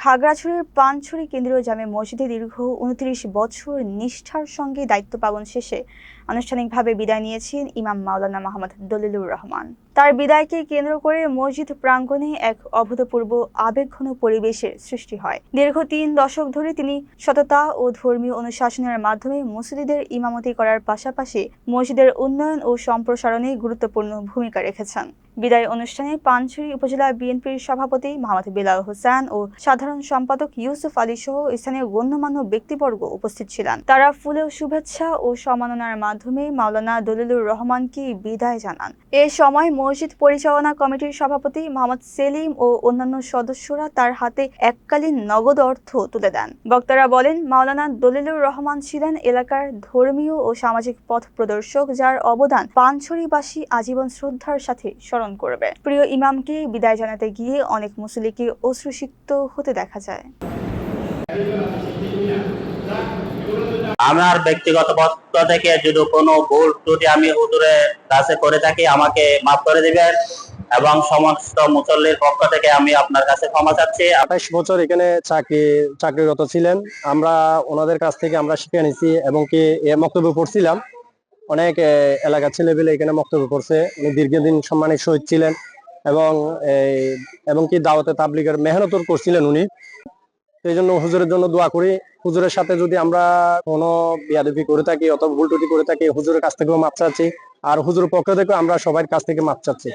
খাগড়াছড়ির পানছড়ি কেন্দ্রীয় জামে মসজিদে দীর্ঘ ২৯ বছর নিষ্ঠার সঙ্গে দায়িত্ব পালন শেষে আনুষ্ঠানিকভাবে বিদায় নিয়েছেন ইমাম মাওলানা মোহাম্মদ দলিলুর রহমান। তার বিদায়কে কেন্দ্র করে মসজিদ প্রাঙ্গণে এক অভূতপূর্ব আবেগঘন পরিবেশের সৃষ্টি হয়। দীর্ঘ ৩ দশক ধরে তিনি সততা ও ধর্মীয় অনুশাসনের মাধ্যমে মুসল্লিদের ইমামতি করার পাশাপাশি মসজিদের উন্নয়ন ও সম্প্রসারণে গুরুত্বপূর্ণ ভূমিকা রেখেছেন। বিদায় অনুষ্ঠানে পানছড়ি উপজেলা বিএনপির সভাপতি মোহাম্মদ বিলাল হোসেন ও সাধারণ সম্পাদক ইউসুফ আলী সহ স্থানীয় গণ্যমান্য ব্যক্তিবর্গ উপস্থিত ছিলেন। তারা ফুলের শুভেচ্ছা ও সম্মাননার মাধ্যমে মাওলানা দলিলুর রহমানকে বিদায় জানান। এ সময় মসজিদ পরিচালনা কমিটির সভাপতি মোহাম্মদ সেলিম ও অন্যান্য সদস্যরা তার হাতে এককালীন নগদ অর্থ তুলে দেন। বক্তারা বলেন, মাওলানা দলিলুর রহমান ছিলেন এলাকার ধর্মীয় ও সামাজিক পথ প্রদর্শক, যার অবদান পানছড়িবাসী আজীবন শ্রদ্ধার সাথে স্মরণ করবে। প্রিয় ইমামকে বিদায় জানাতে গিয়ে অনেক মুসল্লিকে অশ্রুসিক্ত হতে দেখা যায়। আমার ব্যক্তিগত পক্ষ থেকে যদি কোনো ভুল ত্রুটি আমি হুজুরের কাছে করে থাকি, আমাকে মাফ করে দিবেন এবং সমস্ত মুসল্লির পক্ষ থেকে আমি আপনার কাছে ক্ষমা চাচ্ছি। 28 বছর এখানে চাকরিরত ছিলেন। আমরা ওনাদের কাছ থেকে আমরা শিখে নিছি এবং কি বক্তব্য পড়ছিলাম। অনেক এলাকার ছেলেপেলে এখানে বক্তব্য পড়ছে। উনি দীর্ঘদিন সম্মানিত শহীদ ছিলেন এবং কি দাওয়াতে তাবলীগের মেহনত করছিলেন উনি। সেই জন্য হুজুরের জন্য দোয়া করি। হুজুরের সাথে যদি আমরা কোনো বেয়াদবি করে থাকি অথবা ভুল ত্রুটি করে থাকি, হুজুরের কাছ থেকেও মাপ চাচ্ছি, আর হুজুরের পক্ষ থেকে আমরা সবার কাছ থেকে মাপ চাচ্ছি।